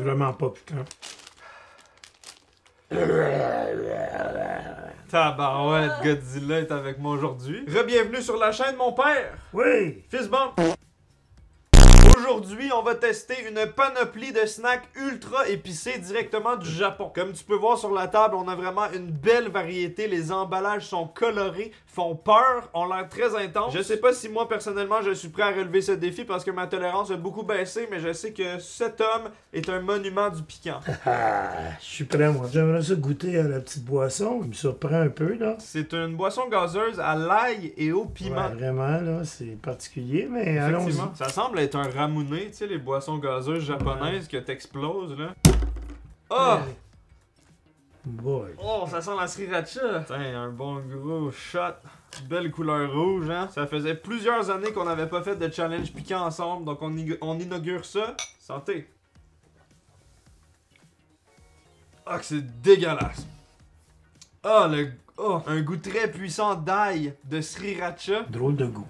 vraiment pas piquant. Tabarouette, Godzilla est avec moi aujourd'hui. Re-bienvenue sur la chaîne, mon père! Oui! Fistbump! Aujourd'hui, on va tester une panoplie de snacks ultra épicés directement du Japon. Comme tu peux voir sur la table, on a vraiment une belle variété. Les emballages sont colorés, font peur, ont l'air très intenses. Je sais pas si moi, personnellement, je suis prêt à relever ce défi parce que ma tolérance a beaucoup baissé, mais je sais que cet homme est un monument du piquant. Je suis prêt, moi. J'aimerais ça goûter à la petite boisson. Il me surprend un peu, là. C'est une boisson gazeuse à l'ail et au piment. Ouais, vraiment, là, c'est particulier, mais allons-y. Effectivement. Ça semble être un ramune, tu sais, les boissons gazeuses japonaises que t'exploses, là. Oh! Boy. Oh, ça sent la sriracha! Tiens, un bon gros shot. Belle couleur rouge, hein? Ça faisait plusieurs années qu'on n'avait pas fait de challenge piquant ensemble, donc on inaugure ça. Santé! Ah, que c'est dégueulasse! Ah, un goût très puissant d'ail de sriracha. Drôle de goût.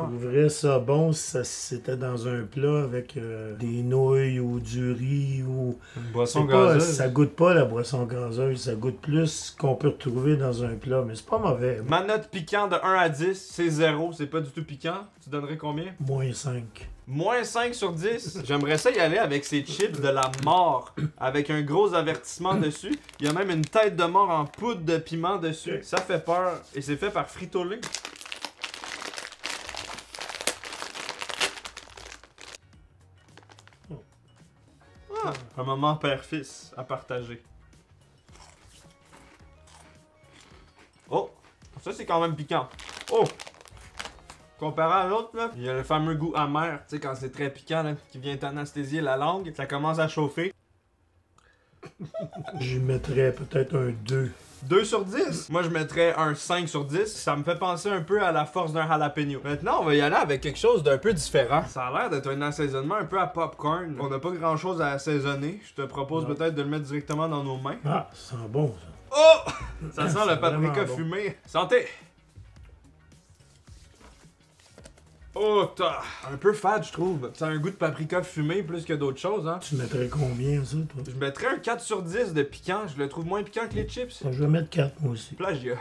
Ouvrir ça bon si c'était dans un plat avec des nouilles ou du riz ou... Une boisson pas, gazeuse. ça goûte pas la boisson gazeuse, ça goûte plus ce qu'on peut retrouver dans un plat, mais c'est pas mauvais. Ma note piquant de 1 à 10, c'est 0, c'est pas du tout piquant. Tu donnerais combien? Moins 5. Moins 5 sur 10. J'aimerais ça y aller avec ces chips de la mort, avec un gros avertissement dessus. Il y a même une tête de mort en poudre de piment dessus. Ça fait peur et c'est fait par Frito-Lay. Ah, un moment père-fils à partager. Oh, ça c'est quand même piquant. Oh! Comparé à l'autre, là, il y a le fameux goût amer, tu sais, quand c'est très piquant, là, qui vient anesthésier la langue, ça commence à chauffer. J'y mettrais peut-être un 2. 2 sur 10? Moi, je mettrais un 5 sur 10. Ça me fait penser un peu à la force d'un jalapeno. Maintenant, on va y aller avec quelque chose d'un peu différent. Ça a l'air d'être un assaisonnement un peu à popcorn. On n'a pas grand-chose à assaisonner. Je te propose peut-être de le mettre directement dans nos mains. Ah, ça sent bon, ça. Oh! Ça sent le C'est paprika vraiment bon. fumé. Santé! Oh, t'as un peu fade, je trouve. Ça a un goût de paprika fumé plus que d'autres choses, hein. Tu mettrais combien, ça, toi? Je mettrais un 4 sur 10 de piquant. Je le trouve moins piquant que les chips. Je vais mettre 4, moi aussi. Plagiat.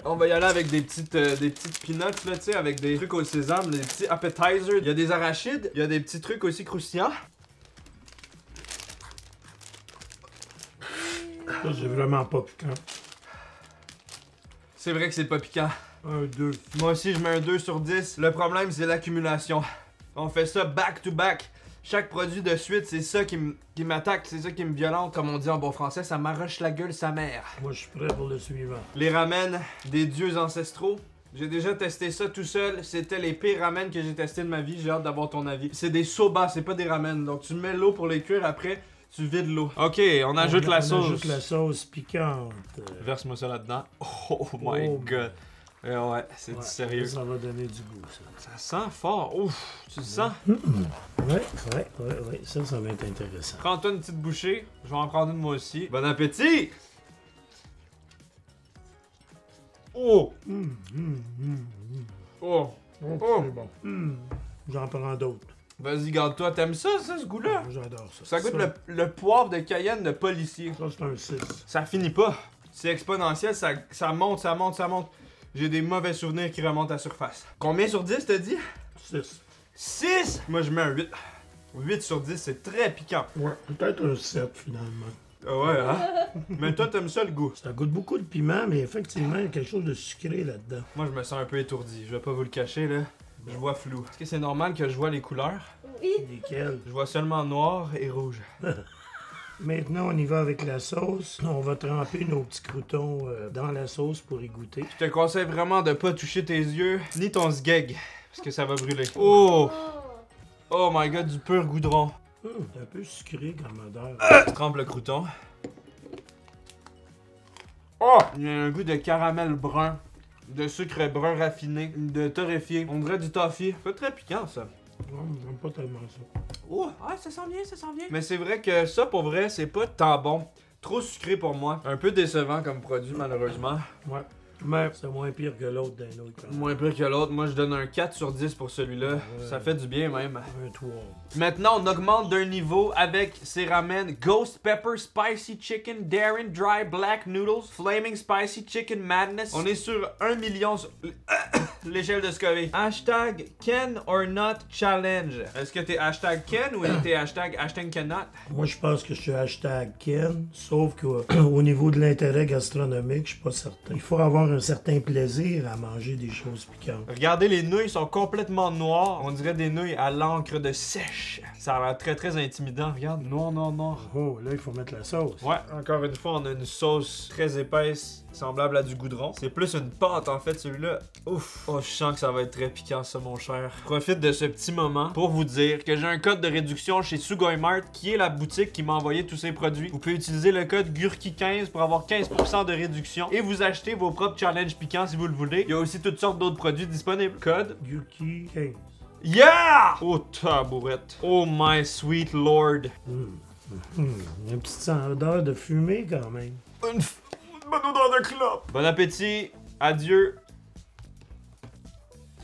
On va y aller avec des petites peanuts, là, tu sais, avec des trucs au sésame, des petits appetizers. Il y a des arachides, il y a des petits trucs aussi croustillants. Ça, c'est vraiment pas piquant. C'est vrai que c'est pas piquant. Un 2. Moi aussi, je mets un 2 sur 10. Le problème, c'est l'accumulation. On fait ça back to back. Chaque produit de suite, c'est ça qui m'attaque, c'est ça qui me violente. Comme on dit en bon français, ça m'arrache la gueule sa mère. Moi, je suis prêt pour le suivant. Les ramen des dieux ancestraux. J'ai déjà testé ça tout seul. C'était les pires ramen que j'ai testé de ma vie. J'ai hâte d'avoir ton avis. C'est des soba, c'est pas des ramen. Donc tu mets l'eau pour les cuire après. Tu vides l'eau. Ok, on ajoute la sauce. On ajoute la sauce piquante. Verse-moi ça là-dedans. Oh my god. Ouais, c'est du sérieux. Ça va donner du goût, ça. Ça sent fort. Ouf, tu le sens? Ouais. Ça va être intéressant. Prends-toi une petite bouchée. Je vais en prendre une moi aussi. Bon appétit! Oh! Oh! Oh, c'est bon. J'en prends d'autres. Vas-y, garde-toi. T'aimes ça, ce goût-là? J'adore ça. Ça goûte le poivre de Cayenne de policier. Ça, c'est un 6. Ça finit pas. C'est exponentiel, ça monte. J'ai des mauvais souvenirs qui remontent à la surface. Combien sur 10 t'as dit? 6. 6? Moi je mets un 8. 8 sur 10, c'est très piquant. Ouais, peut-être un 7 finalement. Ah ouais, hein? Mais toi t'aimes ça le goût? Ça goûte beaucoup de piment, mais effectivement, il y a quelque chose de sucré là-dedans. Moi je me sens un peu étourdi, je vais pas vous le cacher là. Je vois flou. Est-ce que c'est normal que je vois les couleurs? Oui. Lesquels? Je vois seulement noir et rouge. Maintenant, on y va avec la sauce. On va tremper nos petits croutons dans la sauce pour y goûter. Je te conseille vraiment de pas toucher tes yeux, ni ton sgeg, parce que ça va brûler. Oh! Oh my god, du pur goudron. C'est un peu sucré comme odeur. Je trempe le crouton. Oh! Il y a un goût de caramel brun, de sucre brun raffiné, de torréfié. On dirait du toffee. C'est très piquant ça. Non, j'aime pas tellement ça. Oh! Ah, ça sent bien, ça sent bien. Mais c'est vrai que ça, pour vrai, c'est pas tant bon. Trop sucré pour moi. Un peu décevant comme produit, malheureusement. Ouais. Mais c'est moins pire que l'autre d'un autre. Quand même. Moins pire que l'autre. Moi, je donne un 4 sur 10 pour celui-là. Ouais. Ça fait du bien, même. Un 3. Maintenant, on augmente d'un niveau avec ces ramen Ghost Pepper Spicy Chicken Darin Dry Black Noodles Flaming Spicy Chicken Madness. On est sur 1 million sur l'échelle de Scoville. Hashtag Can or Not Challenge. Est-ce que t'es hashtag Ken ou t'es hashtag cannot? Moi, je pense que je suis hashtag Ken, sauf qu'au niveau de l'intérêt gastronomique, je suis pas certain. Il faut avoir un certain plaisir à manger des choses piquantes. Regardez, les nouilles sont complètement noires. On dirait des nouilles à l'encre de sèche. Ça a l'air très très intimidant. Regarde, noir, noir, noir. Oh, là, il faut mettre la sauce. Ouais, encore une fois, on a une sauce très épaisse, semblable à du goudron. C'est plus une pâte en fait, celui-là. Ouf. Oh, je sens que ça va être très piquant, ça, mon cher. Je profite de ce petit moment pour vous dire que j'ai un code de réduction chez Sugoi Mart, qui est la boutique qui m'a envoyé tous ces produits. Vous pouvez utiliser le code GURKI15 pour avoir 15% de réduction et vous acheter vos propres challenges piquants si vous le voulez. Il y a aussi toutes sortes d'autres produits disponibles. Code Gurki 15. Yeah! Oh, tabourette. Oh, my sweet lord. Une petite odeur de fumée quand même. Une bonne odeur de clope. Bon appétit. Adieu.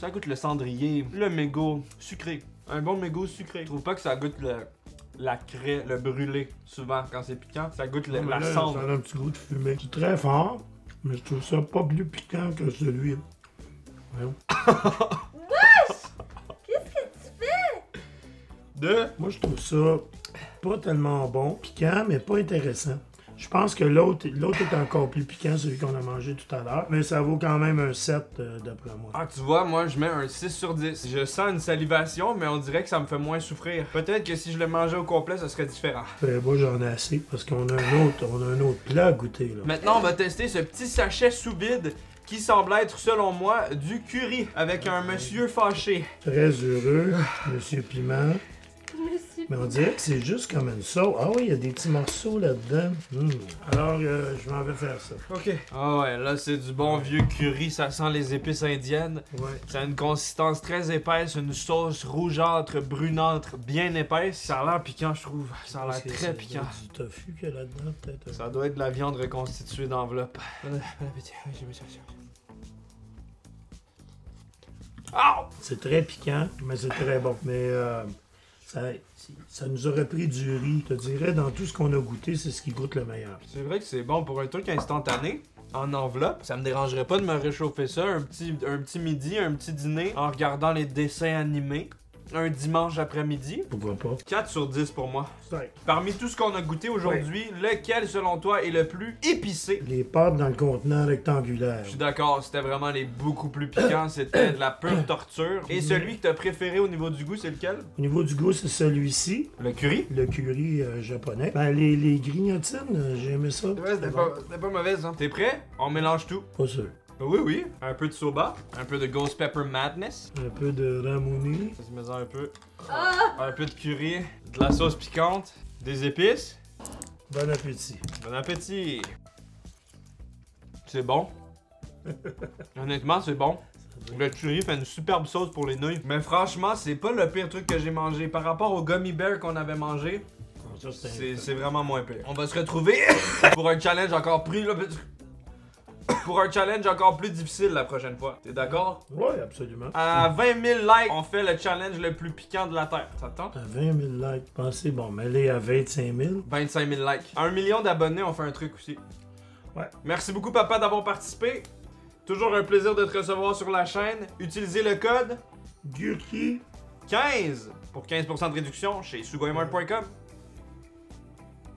Ça goûte le cendrier, le mégot sucré. Un bon mégot sucré. Je trouve pas que ça goûte la craie, le brûlé. Souvent, quand c'est piquant, ça goûte la Là, cendre. Ça a un petit goût de fumée. C'est très fort, mais je trouve ça pas plus piquant que celui. Voyons. Moi, je trouve ça pas tellement bon. Piquant, mais pas intéressant. Je pense que l'autre est encore plus piquant, celui qu'on a mangé tout à l'heure. Mais ça vaut quand même un 7 d'après moi. Ah, tu vois, moi, je mets un 6 sur 10. Je sens une salivation, mais on dirait que ça me fait moins souffrir. Peut-être que si je le mangeais au complet, ça serait différent. Moi, j'en ai assez parce qu'on a un autre plat à goûter. Là. Maintenant, on va tester ce petit sachet sous vide qui semble être, selon moi, du curry avec un monsieur fâché. Très heureux, Monsieur Piment. Mais on dirait que c'est juste comme une sauce. Ah oui, il y a des petits morceaux là-dedans. Alors, je m'en vais faire ça. Ok. Ah ouais, là c'est du bon vieux curry, ça sent les épices indiennes. Ouais. Ça a une consistance très épaisse, une sauce rougeâtre, brunâtre, bien épaisse. Ça a l'air piquant, je trouve. Ça a l'air très piquant. Du tofu qu'il y a là-dedans, peut-être. Ça doit être de la viande reconstituée d'enveloppe. Bon appétit. Ah! C'est très piquant, mais c'est très bon. Mais ça nous aurait pris du riz. Je te dirais, dans tout ce qu'on a goûté, c'est ce qui goûte le meilleur. C'est vrai que c'est bon pour un truc instantané. En enveloppe, ça me dérangerait pas de me réchauffer ça un petit midi, un petit dîner en regardant les dessins animés. Un dimanche après-midi. Pourquoi pas? 4 sur 10 pour moi. 5. Parmi tout ce qu'on a goûté aujourd'hui, lequel selon toi est le plus épicé? Les pâtes dans le contenant rectangulaire. Je suis d'accord, c'était vraiment les beaucoup plus piquants, c'était de la pure torture. Et celui que t'as préféré au niveau du goût, c'est lequel? Au niveau du goût, c'est celui-ci. Le curry? Le curry japonais. Ben, les grignotines, j'ai aimé ça. Ouais, c'était pas mauvaise, hein. T'es prêt? On mélange tout. Pas sûr. Oui, oui. Un peu de soba, un peu de Ghost Pepper Madness. Un peu de ramune. Je mets un peu. Un peu de curry, de la sauce piquante, des épices. Bon appétit. Bon appétit! C'est bon. Honnêtement, c'est bon. Le curry fait une superbe sauce pour les nouilles. Mais franchement, c'est pas le pire truc que j'ai mangé. Par rapport au gummy bear qu'on avait mangé, c'est vraiment moins pire. On va se retrouver pour un challenge encore plus... Pour un challenge encore plus difficile la prochaine fois. T'es d'accord? Oui, absolument. À 20 000 likes, on fait le challenge le plus piquant de la Terre. Ça te tente? À 20 000 likes. Pensez, bon, mais aller à 25 000. 25 000 likes. À 1 million d'abonnés, on fait un truc aussi. Ouais. Merci beaucoup, papa, d'avoir participé. Toujours un plaisir de te recevoir sur la chaîne. Utilisez le code Gurki 15 pour 15% de réduction chez sugoimart.com.